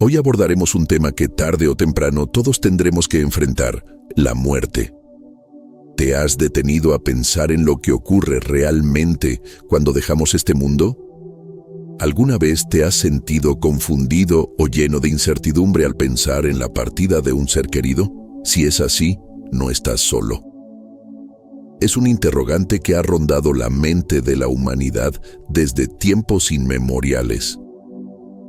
Hoy abordaremos un tema que tarde o temprano todos tendremos que enfrentar: la muerte. ¿Te has detenido a pensar en lo que ocurre realmente cuando dejamos este mundo? ¿Alguna vez te has sentido confundido o lleno de incertidumbre al pensar en la partida de un ser querido? Si es así, no estás solo. Es un interrogante que ha rondado la mente de la humanidad desde tiempos inmemoriales.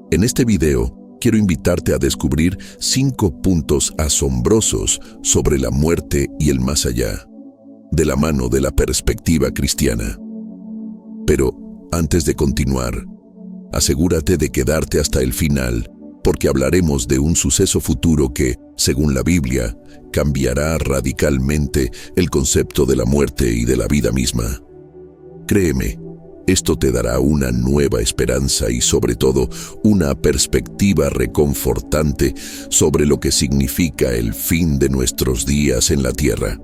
En este video, quiero invitarte a descubrir 5 puntos asombrosos sobre la muerte y el más allá, de la mano de la perspectiva cristiana. Pero, antes de continuar, asegúrate de quedarte hasta el final, porque hablaremos de un suceso futuro que, según la Biblia, cambiará radicalmente el concepto de la muerte y de la vida misma. Créeme, esto te dará una nueva esperanza y, sobre todo, una perspectiva reconfortante sobre lo que significa el fin de nuestros días en la tierra.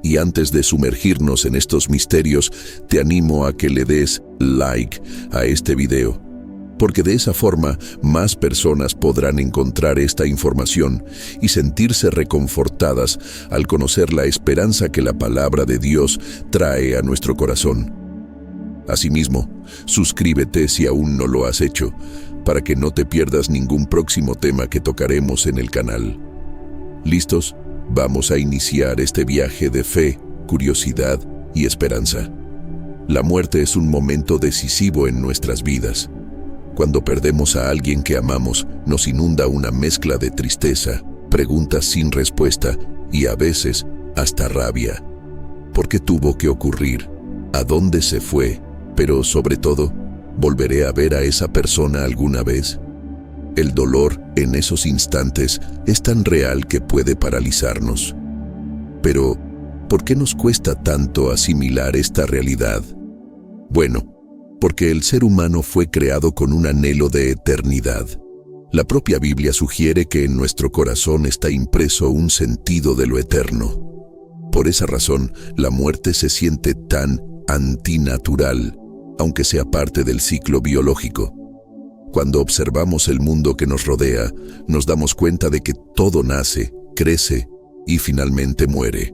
Y antes de sumergirnos en estos misterios, te animo a que le des like a este video, porque de esa forma más personas podrán encontrar esta información y sentirse reconfortadas al conocer la esperanza que la palabra de Dios trae a nuestro corazón. Asimismo, suscríbete si aún no lo has hecho, para que no te pierdas ningún próximo tema que tocaremos en el canal. ¿Listos? Vamos a iniciar este viaje de fe, curiosidad y esperanza. La muerte es un momento decisivo en nuestras vidas. Cuando perdemos a alguien que amamos, nos inunda una mezcla de tristeza, preguntas sin respuesta y a veces hasta rabia. ¿Por qué tuvo que ocurrir? ¿A dónde se fue? Pero sobre todo, ¿volveré a ver a esa persona alguna vez? El dolor en esos instantes es tan real que puede paralizarnos. Pero, ¿por qué nos cuesta tanto asimilar esta realidad? Bueno, porque el ser humano fue creado con un anhelo de eternidad. La propia Biblia sugiere que en nuestro corazón está impreso un sentido de lo eterno. Por esa razón, la muerte se siente tan antinatural, aunque sea parte del ciclo biológico. Cuando observamos el mundo que nos rodea, nos damos cuenta de que todo nace, crece y finalmente muere.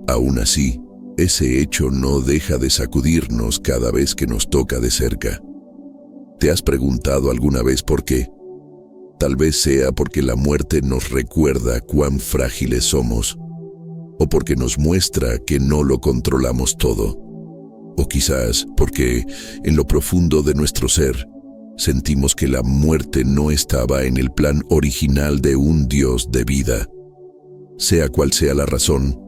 Aún así, ese hecho no deja de sacudirnos cada vez que nos toca de cerca. ¿Te has preguntado alguna vez por qué? Tal vez sea porque la muerte nos recuerda cuán frágiles somos, o porque nos muestra que no lo controlamos todo, o quizás porque, en lo profundo de nuestro ser, sentimos que la muerte no estaba en el plan original de un Dios de vida. Sea cual sea la razón,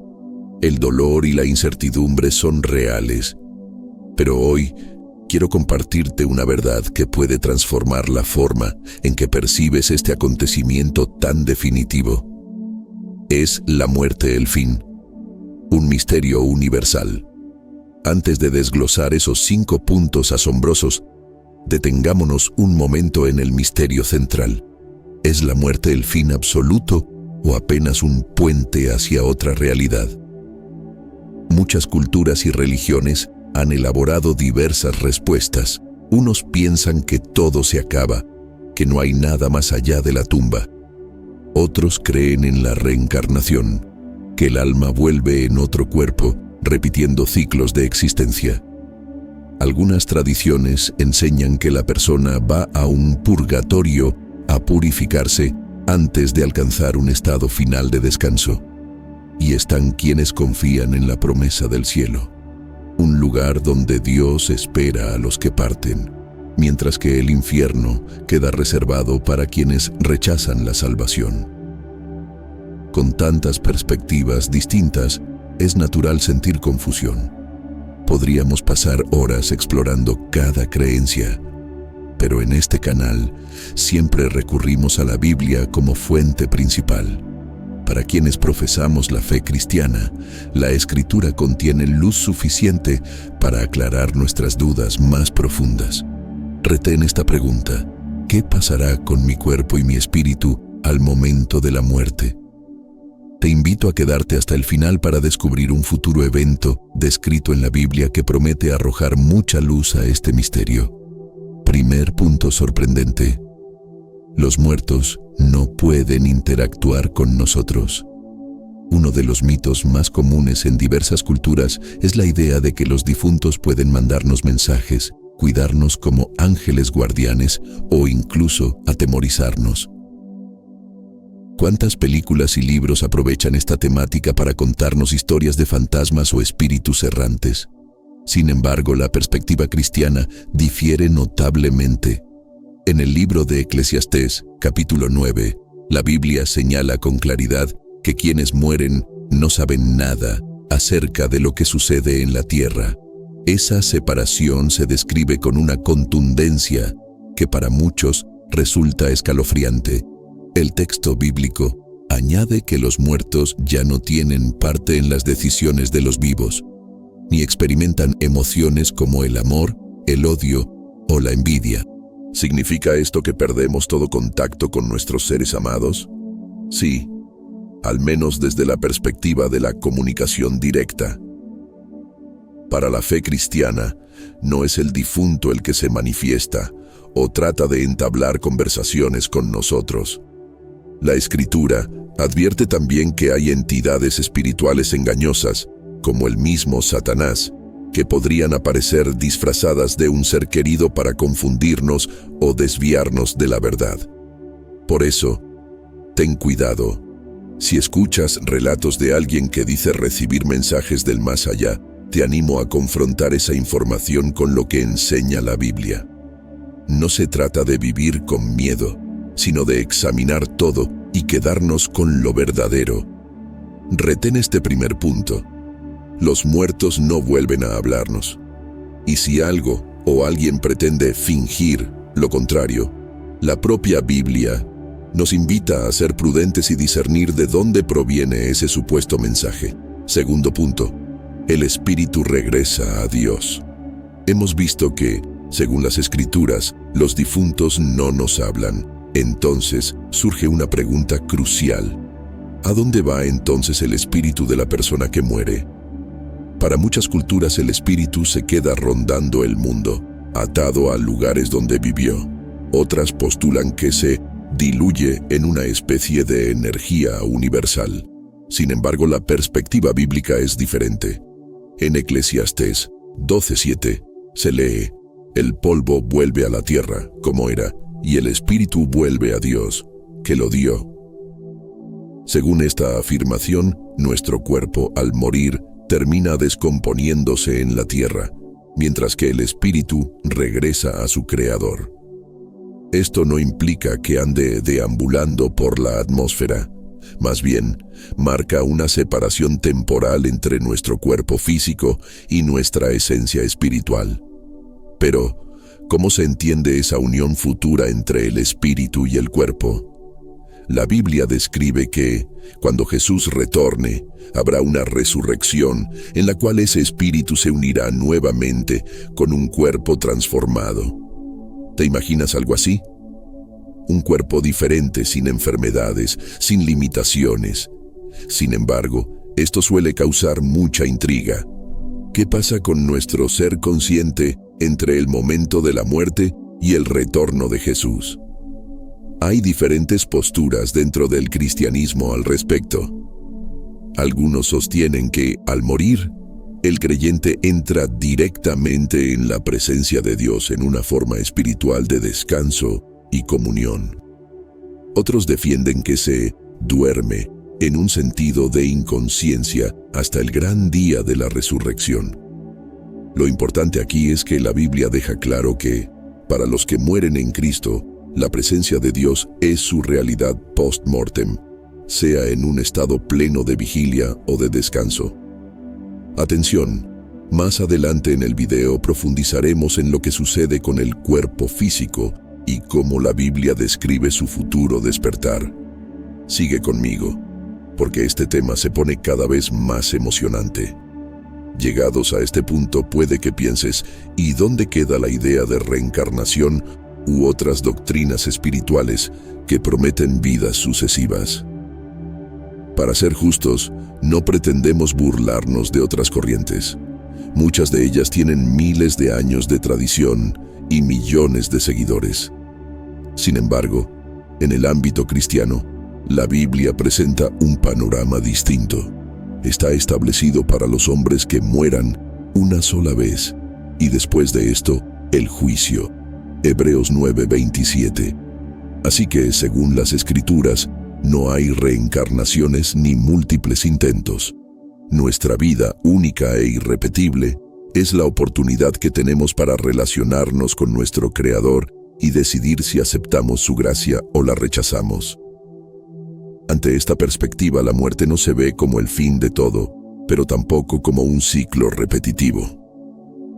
el dolor y la incertidumbre son reales. Pero hoy quiero compartirte una verdad que puede transformar la forma en que percibes este acontecimiento tan definitivo. ¿Es la muerte el fin? Un misterio universal. Antes de desglosar esos 5 puntos asombrosos, detengámonos un momento en el misterio central. ¿Es la muerte el fin absoluto o apenas un puente hacia otra realidad? Muchas culturas y religiones han elaborado diversas respuestas. Unos piensan que todo se acaba, que no hay nada más allá de la tumba. Otros creen en la reencarnación, que el alma vuelve en otro cuerpo, repitiendo ciclos de existencia. Algunas tradiciones enseñan que la persona va a un purgatorio a purificarse antes de alcanzar un estado final de descanso. Y están quienes confían en la promesa del cielo, un lugar donde Dios espera a los que parten, mientras que el infierno queda reservado para quienes rechazan la salvación. Con tantas perspectivas distintas, es natural sentir confusión. Podríamos pasar horas explorando cada creencia, pero en este canal siempre recurrimos a la Biblia como fuente principal. Para quienes profesamos la fe cristiana, la Escritura contiene luz suficiente para aclarar nuestras dudas más profundas. Retén esta pregunta: ¿qué pasará con mi cuerpo y mi espíritu al momento de la muerte? Te invito a quedarte hasta el final para descubrir un futuro evento descrito en la Biblia que promete arrojar mucha luz a este misterio. Primer punto sorprendente: Los muertos no pueden interactuar con nosotros. Uno de los mitos más comunes en diversas culturas es la idea de que los difuntos pueden mandarnos mensajes, cuidarnos como ángeles guardianes o incluso atemorizarnos. ¿Cuántas películas y libros aprovechan esta temática para contarnos historias de fantasmas o espíritus errantes? Sin embargo, la perspectiva cristiana difiere notablemente. En el libro de Eclesiastés, capítulo 9, la Biblia señala con claridad que quienes mueren no saben nada acerca de lo que sucede en la tierra. Esa separación se describe con una contundencia que para muchos resulta escalofriante. El texto bíblico añade que los muertos ya no tienen parte en las decisiones de los vivos, ni experimentan emociones como el amor, el odio o la envidia. ¿Significa esto que perdemos todo contacto con nuestros seres amados? Sí, al menos desde la perspectiva de la comunicación directa. Para la fe cristiana, no es el difunto el que se manifiesta o trata de entablar conversaciones con nosotros. La Escritura advierte también que hay entidades espirituales engañosas, como el mismo Satanás, que podrían aparecer disfrazadas de un ser querido para confundirnos o desviarnos de la verdad. Por eso, ten cuidado. Si escuchas relatos de alguien que dice recibir mensajes del más allá, te animo a confrontar esa información con lo que enseña la Biblia. No se trata de vivir con miedo, sino de examinar todo y quedarnos con lo verdadero. Retén este primer punto. Los muertos no vuelven a hablarnos. Y si algo o alguien pretende fingir lo contrario, la propia Biblia nos invita a ser prudentes y discernir de dónde proviene ese supuesto mensaje. Segundo punto, el espíritu regresa a Dios. Hemos visto que, según las Escrituras, los difuntos no nos hablan. Entonces surge una pregunta crucial. ¿A dónde va entonces el espíritu de la persona que muere? Para muchas culturas el espíritu se queda rondando el mundo, atado a lugares donde vivió. Otras postulan que se diluye en una especie de energía universal. Sin embargo, la perspectiva bíblica es diferente. En Eclesiastés 12:7 se lee: el polvo vuelve a la tierra como era, y el espíritu vuelve a Dios, que lo dio. Según esta afirmación, nuestro cuerpo al morir termina descomponiéndose en la tierra, mientras que el espíritu regresa a su creador. Esto no implica que ande deambulando por la atmósfera, más bien marca una separación temporal entre nuestro cuerpo físico y nuestra esencia espiritual. Pero, ¿cómo se entiende esa unión futura entre el espíritu y el cuerpo? La Biblia describe que, cuando Jesús retorne, habrá una resurrección en la cual ese espíritu se unirá nuevamente con un cuerpo transformado. ¿Te imaginas algo así? Un cuerpo diferente, sin enfermedades, sin limitaciones. Sin embargo, esto suele causar mucha intriga. ¿Qué pasa con nuestro ser consciente entre el momento de la muerte y el retorno de Jesús? Hay diferentes posturas dentro del cristianismo al respecto. Algunos sostienen que, al morir, el creyente entra directamente en la presencia de Dios en una forma espiritual de descanso y comunión. Otros defienden que se duerme en un sentido de inconsciencia hasta el gran día de la resurrección. Lo importante aquí es que la Biblia deja claro que, para los que mueren en Cristo, la presencia de Dios es su realidad post-mortem, sea en un estado pleno de vigilia o de descanso. Atención, más adelante en el video profundizaremos en lo que sucede con el cuerpo físico y cómo la Biblia describe su futuro despertar. Sigue conmigo, porque este tema se pone cada vez más emocionante. Llegados a este punto, puede que pienses, ¿y dónde queda la idea de reencarnación u otras doctrinas espirituales que prometen vidas sucesivas? Para ser justos, no pretendemos burlarnos de otras corrientes. Muchas de ellas tienen miles de años de tradición y millones de seguidores. Sin embargo, En el ámbito cristiano, la Biblia presenta un panorama distinto. Está establecido para los hombres que mueran una sola vez, y después de esto, el juicio. Hebreos 9:27. Así que, según las Escrituras, no hay reencarnaciones ni múltiples intentos. Nuestra vida, única e irrepetible, es la oportunidad que tenemos para relacionarnos con nuestro Creador y decidir si aceptamos su gracia o la rechazamos. Ante esta perspectiva, la muerte no se ve como el fin de todo, pero tampoco como un ciclo repetitivo.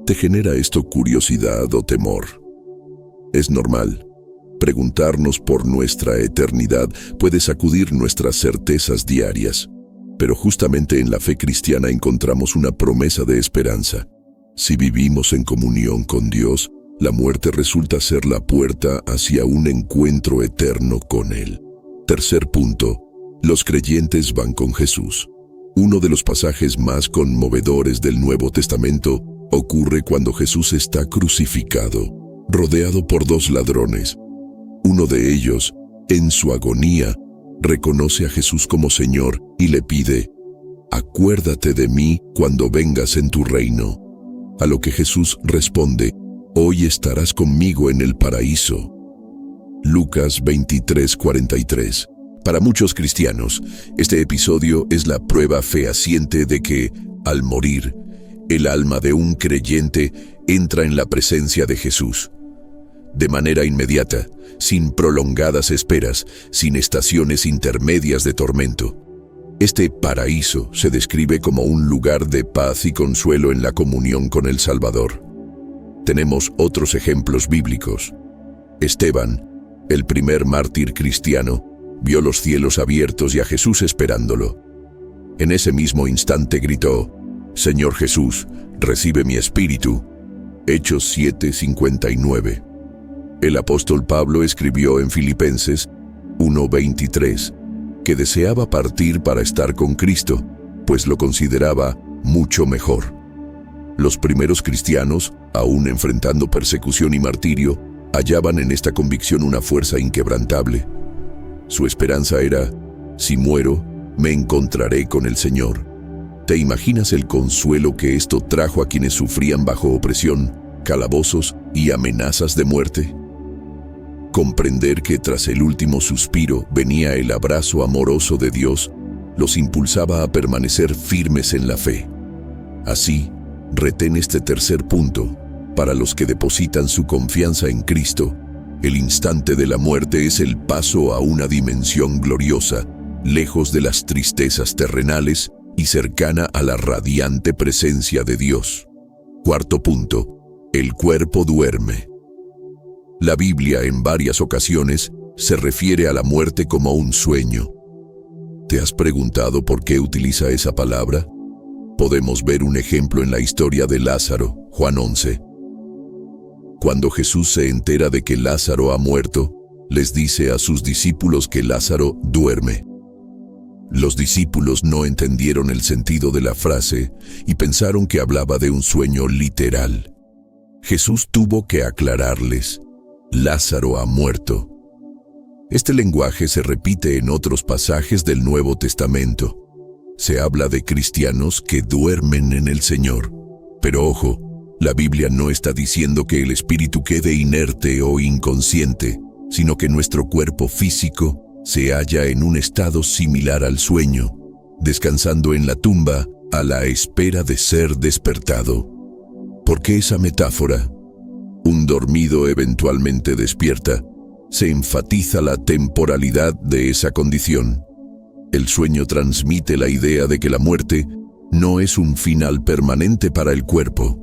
¿Te genera esto curiosidad o temor? Es normal. Preguntarnos por nuestra eternidad puede sacudir nuestras certezas diarias, pero justamente en la fe cristiana encontramos una promesa de esperanza. Si vivimos en comunión con Dios, la muerte resulta ser la puerta hacia un encuentro eterno con Él. Tercer punto, los creyentes van con Jesús. Uno de los pasajes más conmovedores del Nuevo Testamento ocurre cuando Jesús está crucificado, rodeado por dos ladrones. Uno de ellos, en su agonía, reconoce a Jesús como Señor y le pide: «Acuérdate de mí cuando vengas en tu reino». A lo que Jesús responde: «Hoy estarás conmigo en el paraíso». Lucas 23:43. Para muchos cristianos, este episodio es la prueba fehaciente de que, al morir, el alma de un creyente entra en la presencia de Jesús. De manera inmediata, sin prolongadas esperas, sin estaciones intermedias de tormento. Este paraíso se describe como un lugar de paz y consuelo en la comunión con el Salvador. Tenemos otros ejemplos bíblicos. Esteban, el primer mártir cristiano, vio los cielos abiertos y a Jesús esperándolo. En ese mismo instante gritó: «Señor Jesús, recibe mi espíritu». Hechos 7:59. El apóstol Pablo escribió en Filipenses 1:23 que deseaba partir para estar con Cristo, pues lo consideraba mucho mejor. Los primeros cristianos, aún enfrentando persecución y martirio, hallaban en esta convicción una fuerza inquebrantable. Su esperanza era: si muero, me encontraré con el Señor. ¿Te imaginas el consuelo que esto trajo a quienes sufrían bajo opresión, calabozos y amenazas de muerte? Comprender que tras el último suspiro venía el abrazo amoroso de Dios los impulsaba a permanecer firmes en la fe. Así, retén este tercer punto: para los que depositan su confianza en Cristo, el instante de la muerte es el paso a una dimensión gloriosa, lejos de las tristezas terrenales y cercana a la radiante presencia de Dios. Cuarto punto: el cuerpo duerme. La Biblia en varias ocasiones se refiere a la muerte como un sueño. ¿Te has preguntado por qué utiliza esa palabra? Podemos ver un ejemplo en la historia de Lázaro, Juan 11. Cuando Jesús se entera de que Lázaro ha muerto, les dice a sus discípulos que Lázaro duerme. Los discípulos no entendieron el sentido de la frase y pensaron que hablaba de un sueño literal. Jesús tuvo que aclararles: Lázaro ha muerto. Este lenguaje se repite en otros pasajes del Nuevo Testamento. Se habla de cristianos que duermen en el Señor. Pero ojo, la Biblia no está diciendo que el espíritu quede inerte o inconsciente, sino que nuestro cuerpo físico se halla en un estado similar al sueño, descansando en la tumba a la espera de ser despertado. ¿Por qué esa metáfora? Un dormido eventualmente despierta. Se enfatiza la temporalidad de esa condición. El sueño transmite la idea de que la muerte no es un final permanente para el cuerpo.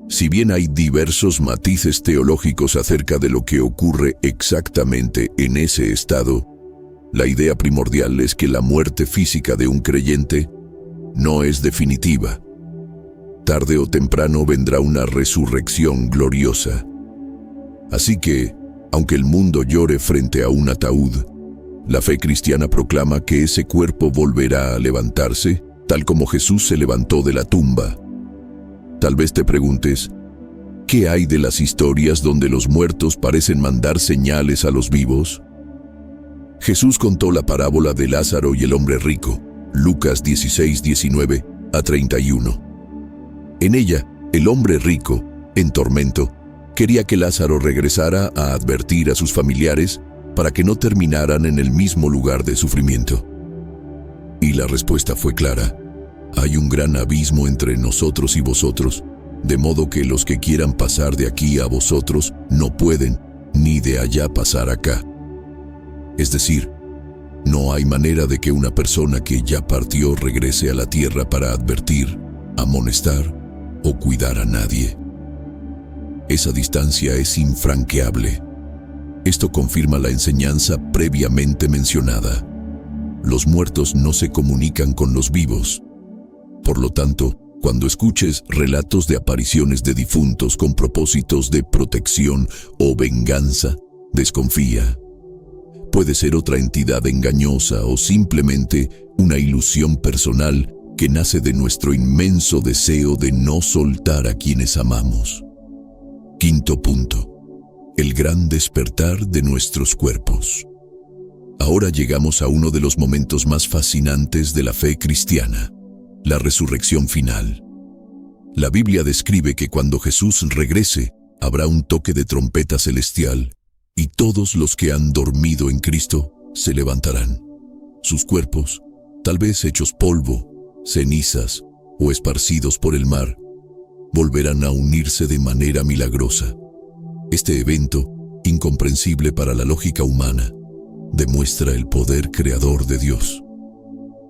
Si bien hay diversos matices teológicos acerca de lo que ocurre exactamente en ese estado, la idea primordial es que la muerte física de un creyente no es definitiva. Tarde o temprano vendrá una resurrección gloriosa. Así que, aunque el mundo llore frente a un ataúd, la fe cristiana proclama que ese cuerpo volverá a levantarse, tal como Jesús se levantó de la tumba. Tal vez te preguntes: ¿qué hay de las historias donde los muertos parecen mandar señales a los vivos? Jesús contó la parábola de Lázaro y el hombre rico, Lucas 16, 19 a 31. En ella, el hombre rico, en tormento, quería que Lázaro regresara a advertir a sus familiares para que no terminaran en el mismo lugar de sufrimiento. Y la respuesta fue clara: hay un gran abismo entre nosotros y vosotros, de modo que los que quieran pasar de aquí a vosotros no pueden, ni de allá pasar acá. Es decir, no hay manera de que una persona que ya partió regrese a la tierra para advertir, amonestar o cuidar a nadie. Esa distancia es infranqueable. Esto confirma la enseñanza previamente mencionada. Los muertos no se comunican con los vivos. Por lo tanto, cuando escuches relatos de apariciones de difuntos con propósitos de protección o venganza, desconfía. Puede ser otra entidad engañosa o simplemente una ilusión personal que nace de nuestro inmenso deseo de no soltar a quienes amamos. Quinto punto: el gran despertar de nuestros cuerpos. Ahora llegamos a uno de los momentos más fascinantes de la fe cristiana: la resurrección final. La Biblia describe que cuando Jesús regrese, habrá un toque de trompeta celestial y todos los que han dormido en Cristo se levantarán. Sus cuerpos, tal vez hechos polvo, cenizas o esparcidos por el mar, volverán a unirse de manera milagrosa. Este evento, incomprensible para la lógica humana, demuestra el poder creador de Dios.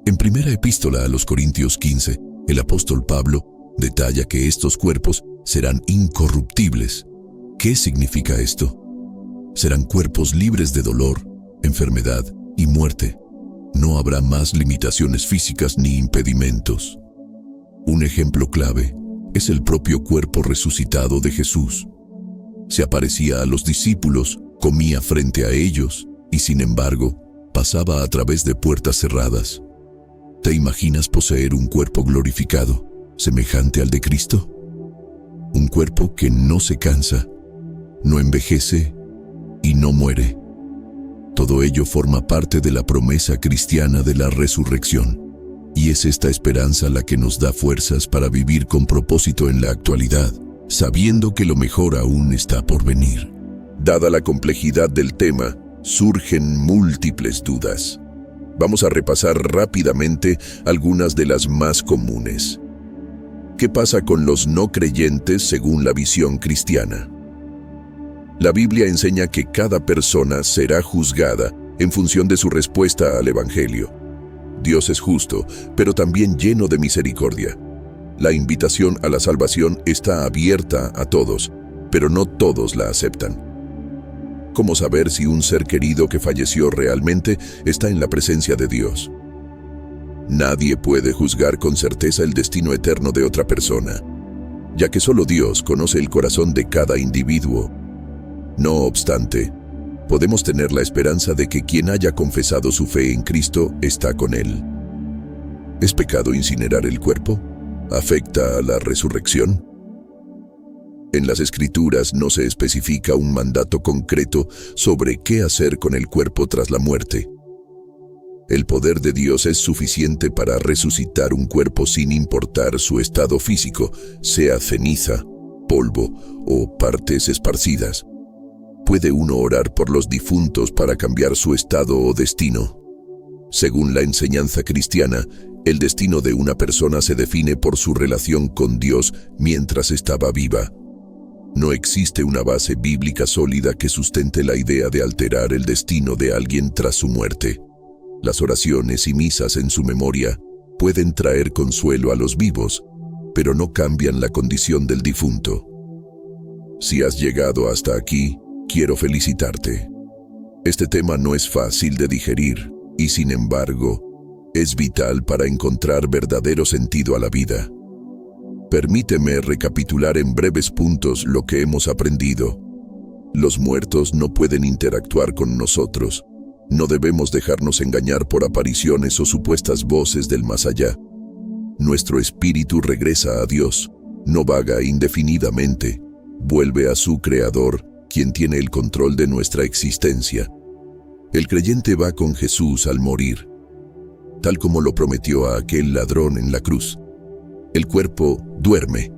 En primera epístola a los Corintios 15, el apóstol Pablo detalla que estos cuerpos serán incorruptibles. ¿Qué significa esto? Serán cuerpos libres de dolor, enfermedad y muerte. No habrá más limitaciones físicas ni impedimentos. Un ejemplo clave es el propio cuerpo resucitado de Jesús. Se aparecía a los discípulos, comía frente a ellos y, sin embargo, pasaba a través de puertas cerradas. ¿Te imaginas poseer un cuerpo glorificado, semejante al de Cristo? Un cuerpo que no se cansa, no envejece y no muere. Todo ello forma parte de la promesa cristiana de la resurrección, y es esta esperanza la que nos da fuerzas para vivir con propósito en la actualidad, sabiendo que lo mejor aún está por venir. Dada la complejidad del tema, surgen múltiples dudas. Vamos a repasar rápidamente algunas de las más comunes. ¿Qué pasa con los no creyentes según la visión cristiana? La Biblia enseña que cada persona será juzgada en función de su respuesta al Evangelio. Dios es justo, pero también lleno de misericordia. La invitación a la salvación está abierta a todos, pero no todos la aceptan. ¿Cómo saber si un ser querido que falleció realmente está en la presencia de Dios? Nadie puede juzgar con certeza el destino eterno de otra persona, ya que solo Dios conoce el corazón de cada individuo. No obstante, podemos tener la esperanza de que quien haya confesado su fe en Cristo está con Él. ¿Es pecado incinerar el cuerpo? ¿Afecta a la resurrección? En las Escrituras no se especifica un mandato concreto sobre qué hacer con el cuerpo tras la muerte. El poder de Dios es suficiente para resucitar un cuerpo sin importar su estado físico, sea ceniza, polvo o partes esparcidas. ¿Puede uno orar por los difuntos para cambiar su estado o destino? Según la enseñanza cristiana, el destino de una persona se define por su relación con Dios mientras estaba viva. No existe una base bíblica sólida que sustente la idea de alterar el destino de alguien tras su muerte. Las oraciones y misas en su memoria pueden traer consuelo a los vivos, pero no cambian la condición del difunto. Si has llegado hasta aquí, quiero felicitarte. Este tema no es fácil de digerir y, sin embargo, es vital para encontrar verdadero sentido a la vida. Permíteme recapitular en breves puntos lo que hemos aprendido. Los muertos no pueden interactuar con nosotros. No debemos dejarnos engañar por apariciones o supuestas voces del más allá. Nuestro espíritu regresa a Dios, no vaga indefinidamente, vuelve a su Creador, quien tiene el control de nuestra existencia. El creyente va con Jesús al morir, tal como lo prometió a aquel ladrón en la cruz. El cuerpo duerme.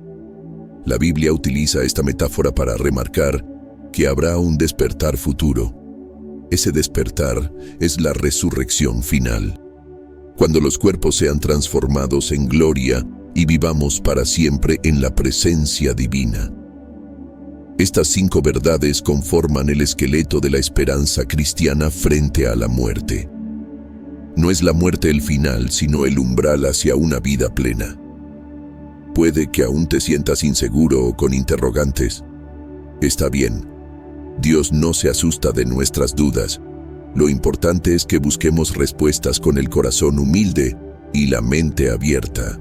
La Biblia utiliza esta metáfora para remarcar que habrá un despertar futuro. Ese despertar es la resurrección final, cuando los cuerpos sean transformados en gloria y vivamos para siempre en la presencia divina. Estas 5 verdades conforman el esqueleto de la esperanza cristiana frente a la muerte. No es la muerte el final, sino el umbral hacia una vida plena. Puede que aún te sientas inseguro o con interrogantes. Está bien. Dios no se asusta de nuestras dudas. Lo importante es que busquemos respuestas con el corazón humilde y la mente abierta.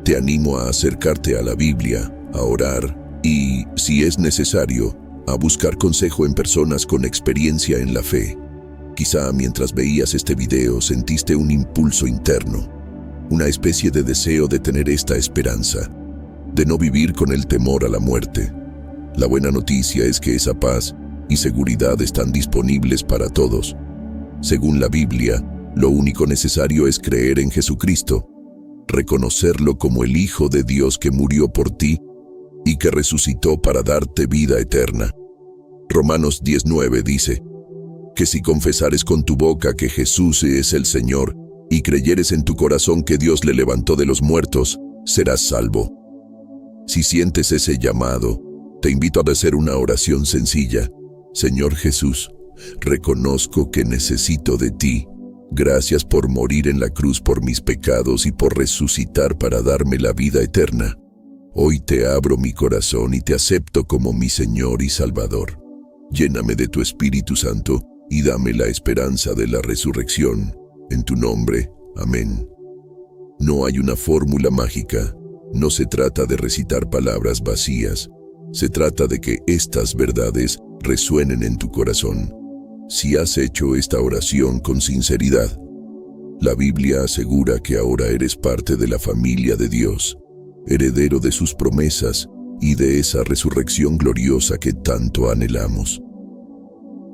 Te animo a acercarte a la Biblia, a orar y, si es necesario, a buscar consejo en personas con experiencia en la fe. Quizá mientras veías este video sentiste un impulso interno, una especie de deseo de tener esta esperanza, de no vivir con el temor a la muerte. La buena noticia es que esa paz y seguridad están disponibles para todos. Según la Biblia, lo único necesario es creer en Jesucristo, reconocerlo como el Hijo de Dios que murió por ti y que resucitó para darte vida eterna. Romanos 10:9 dice que si confesares con tu boca que Jesús es el Señor y creyeres en tu corazón que Dios le levantó de los muertos, serás salvo. Si sientes ese llamado, te invito a hacer una oración sencilla. Señor Jesús, reconozco que necesito de ti. Gracias por morir en la cruz por mis pecados y por resucitar para darme la vida eterna. Hoy te abro mi corazón y te acepto como mi Señor y Salvador. Lléname de tu Espíritu Santo y dame la esperanza de la resurrección. En tu nombre, amén. No hay una fórmula mágica. No se trata de recitar palabras vacías. Se trata de que estas verdades resuenen en tu corazón. Si has hecho esta oración con sinceridad, la Biblia asegura que ahora eres parte de la familia de Dios, heredero de sus promesas y de esa resurrección gloriosa que tanto anhelamos.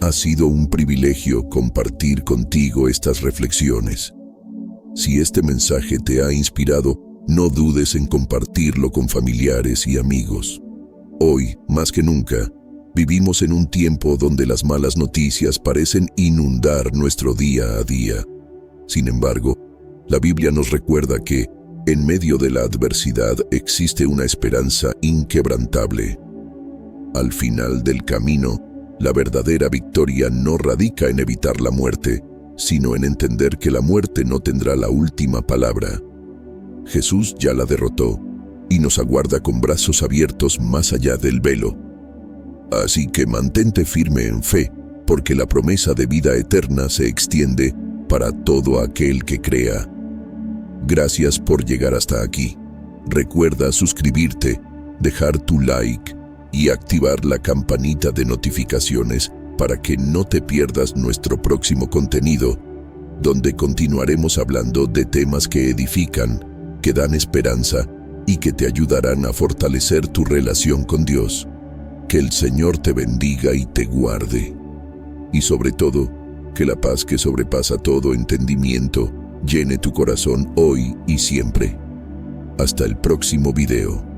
Ha sido un privilegio compartir contigo estas reflexiones. Si este mensaje te ha inspirado, no dudes en compartirlo con familiares y amigos. Hoy, más que nunca, vivimos en un tiempo donde las malas noticias parecen inundar nuestro día a día. Sin embargo, la Biblia nos recuerda que, en medio de la adversidad, existe una esperanza inquebrantable. Al final del camino, la verdadera victoria no radica en evitar la muerte, sino en entender que la muerte no tendrá la última palabra. Jesús ya la derrotó y nos aguarda con brazos abiertos más allá del velo. Así que mantente firme en fe, porque la promesa de vida eterna se extiende para todo aquel que crea. Gracias por llegar hasta aquí. Recuerda suscribirte, dejar tu like y activar la campanita de notificaciones para que no te pierdas nuestro próximo contenido, donde continuaremos hablando de temas que edifican, que dan esperanza y que te ayudarán a fortalecer tu relación con Dios. Que el Señor te bendiga y te guarde. Y sobre todo, que la paz que sobrepasa todo entendimiento llene tu corazón hoy y siempre. Hasta el próximo video.